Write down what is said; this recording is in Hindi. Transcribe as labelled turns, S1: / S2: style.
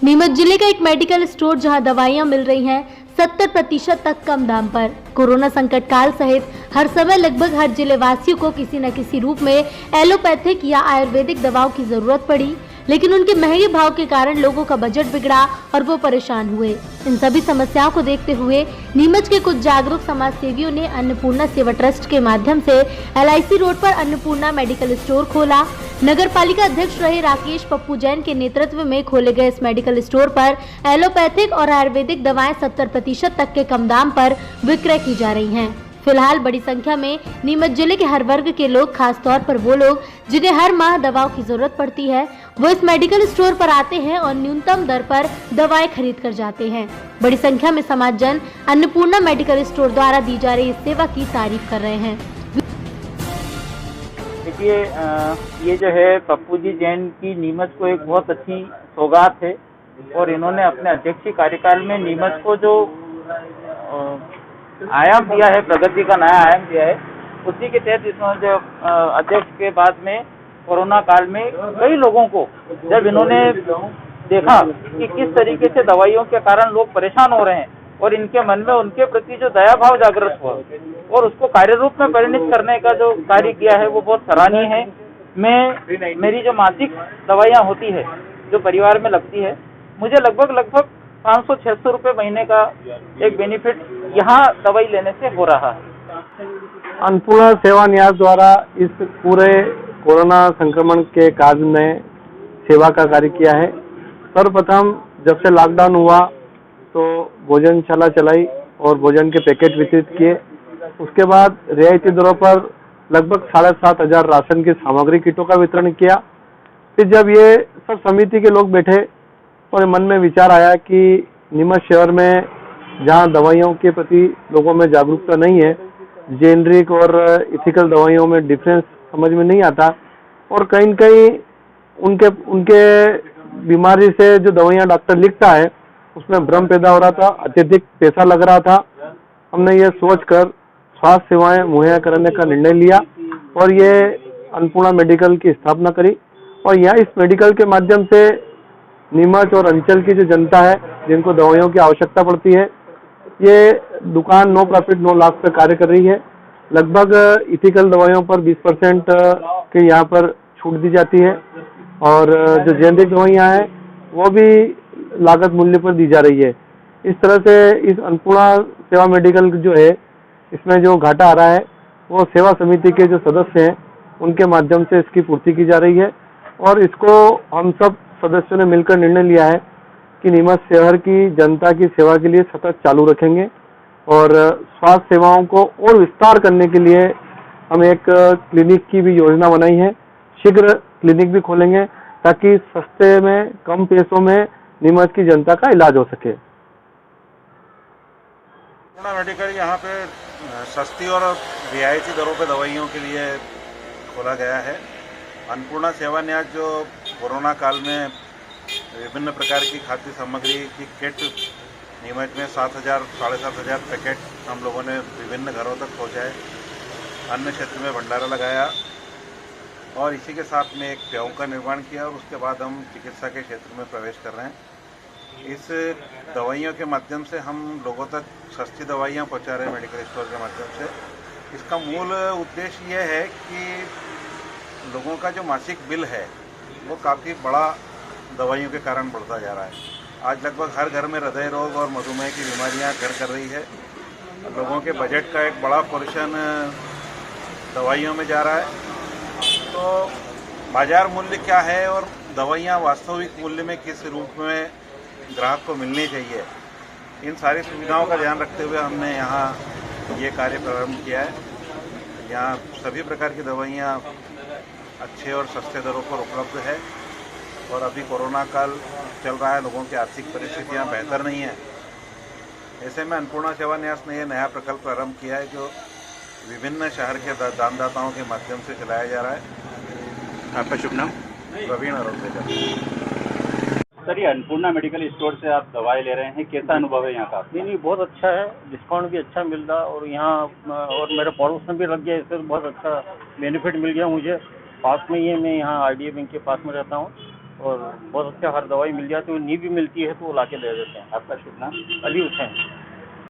S1: नीमच जिले का एक मेडिकल स्टोर जहां दवाइयां मिल रही हैं 70% तक कम दाम पर। कोरोना संकट काल सहित हर समय लगभग हर जिले वासियों को किसी न किसी रूप में एलोपैथिक या आयुर्वेदिक दवाओं की जरूरत पड़ी, लेकिन उनके महंगे भाव के कारण लोगों का बजट बिगड़ा और वो परेशान हुए। इन सभी समस्याओं को देखते हुए नीमच के कुछ जागरूक समाज सेवियों ने अन्नपूर्णा सेवा ट्रस्ट के माध्यम से LIC रोड पर अन्नपूर्णा मेडिकल स्टोर खोला। नगर पालिका अध्यक्ष रहे राकेश पप्पू जैन के नेतृत्व में खोले गए इस मेडिकल स्टोर पर एलोपैथिक और आयुर्वेदिक दवाएं 70% तक के कम दाम पर विक्रय की जा रही हैं। फिलहाल बड़ी संख्या में नीमच जिले के हर वर्ग के लोग, खास तौर पर वो लोग जिन्हें हर माह दवाओं की जरूरत पड़ती है, वो इस मेडिकल स्टोर पर आते हैं और न्यूनतम दर पर दवाएं खरीद कर जाते हैं। बड़ी संख्या में समाज जन अन्नपूर्णा मेडिकल स्टोर द्वारा दी जा रही इस सेवा की तारीफ कर रहे हैं।
S2: देखिए, ये जो है पप्पू जी जैन की नीमच को एक बहुत अच्छी सौगात है और इन्होंने अपने अध्यक्षीय कार्यकाल में नीमच को जो आयाम दिया है, प्रगति का नया आयाम दिया है, उसी के तहत इन्होंने जो अध्यक्ष के बाद में कोरोना काल में कई लोगों को जब इन्होंने देखा कि किस तरीके से दवाइयों के कारण लोग परेशान हो रहे हैं और इनके मन में उनके प्रति जो दया भाव जागृत हुआ और उसको कार्य रूप में परिणित करने का जो कार्य किया है वो बहुत सराहनीय है। मेरी जो मासिक दवाइयाँ होती है जो परिवार में लगती है, मुझे लगभग 500-600 रुपये महीने का एक बेनिफिट यहाँ दवाई लेने से हो रहा है।
S3: अन्नपूर्णा सेवा न्यास द्वारा इस पूरे कोरोना संक्रमण के काल में सेवा का कार्य किया है। सर्वप्रथम जब से लॉकडाउन हुआ तो भोजनशाला चलाई और भोजन के पैकेट वितरित किए। उसके बाद रियायती दरों पर लगभग 7,500 राशन की सामग्री किटों का वितरण किया। फिर जब ये सब समिति के लोग बैठे और मन में विचार आया कि नीमच शहर में जहाँ दवाइयों के प्रति लोगों में जागरूकता नहीं है, जेनरिक और इथिकल दवाइयों में डिफरेंस समझ में नहीं आता और कहीं न कहीं उनके बीमारी से जो दवाइयाँ डॉक्टर लिखता है उसमें भ्रम पैदा हो रहा था, अत्यधिक पैसा लग रहा था। हमने ये सोचकर स्वास्थ्य सेवाएं मुहैया कराने का निर्णय लिया और ये अन्नपूर्णा मेडिकल की स्थापना करी और यहाँ इस मेडिकल के माध्यम से नीमच और अंचल की जो जनता है जिनको दवाइयों की आवश्यकता पड़ती है, ये दुकान नो प्रॉफिट नो लॉस पर कार्य कर रही है। लगभग इथिकल दवाइयों पर 20% के यहाँ पर छूट दी जाती है और जो जेनरिक दवाइयाँ हैं वो भी लागत मूल्य पर दी जा रही है। इस तरह से इस अन्नपूर्णा सेवा मेडिकल जो है इसमें जो घाटा आ रहा है वो सेवा समिति के जो सदस्य हैं उनके माध्यम से इसकी पूर्ति की जा रही है और इसको हम सब सदस्यों ने मिलकर निर्णय लिया है कि नीमच शहर की जनता की सेवा के लिए सतत चालू रखेंगे और स्वास्थ्य सेवाओं को और विस्तार करने के लिए हम एक क्लिनिक की भी योजना बनाई है। शीघ्र क्लिनिक भी खोलेंगे ताकि सस्ते में कम पैसों में नीमच की जनता का इलाज हो सके।
S4: अन्नपूर्णा मेडिकल यहाँ पे सस्ती और रियायती दरों पे दवाइयों के लिए खोला गया है। अन्नपूर्णा सेवा न्यास जो कोरोना काल में विभिन्न प्रकार की खाद्य सामग्री की किट नीमच में 7,000-7,500 पैकेट हम लोगों ने विभिन्न घरों तक पहुँचाए, अन्य क्षेत्र में भंडारा लगाया और इसी के साथ में एक प्याऊ का निर्माण किया और उसके बाद हम चिकित्सा के क्षेत्र में प्रवेश कर रहे हैं। इस दवाइयों के माध्यम से हम लोगों तक सस्ती दवाइयाँ पहुँचा रहे हैं मेडिकल स्टोर के माध्यम से। इसका मूल उद्देश्य यह है कि लोगों का जो मासिक बिल है वो काफ़ी बड़ा दवाइयों के कारण बढ़ता जा रहा है। आज लगभग हर घर में हृदय रोग और मधुमेह की बीमारियां घर कर रही है। लोगों के बजट का एक बड़ा पोर्शन दवाइयों में जा रहा है। तो बाजार मूल्य क्या है और दवाइयां वास्तविक मूल्य में किस रूप में ग्राहक को मिलनी चाहिए, इन सारी सुविधाओं का ध्यान रखते हुए हमने यहाँ ये कार्य प्रारंभ किया है। यहाँ सभी प्रकार की दवाइयाँ अच्छे और सस्ते दरों पर उपलब्ध है और अभी कोरोना काल चल रहा है, लोगों की आर्थिक परिस्थितियाँ बेहतर नहीं हैं। ऐसे में अन्नपूर्णा सेवा न्यास ने यह नया प्रकल्प प्रारंभ किया है जो विभिन्न शहर के दानदाताओं के माध्यम से चलाया जा रहा है।
S5: आपका शुभ नाम?
S4: प्रवीण अरोगेकर।
S5: सर, ये अन्नपूर्णा मेडिकल स्टोर से आप दवाई ले रहे हैं, कैसा अनुभव है यहाँ का?
S2: नहीं, बहुत अच्छा है, डिस्काउंट भी अच्छा मिल रहा और यहाँ और मेरे पड़ोस में भी लग गया, इससे बहुत अच्छा बेनिफिट मिल गया मुझे। पास में ही है, मैं यहाँ IDA बैंक के पास में रहता हूँ और बहुत अच्छा हर दवाई मिल जाती है, नी भी मिलती है तो वो ला के दे देते हैं।
S5: आपका शुभ नाम?
S2: अली हुसैन।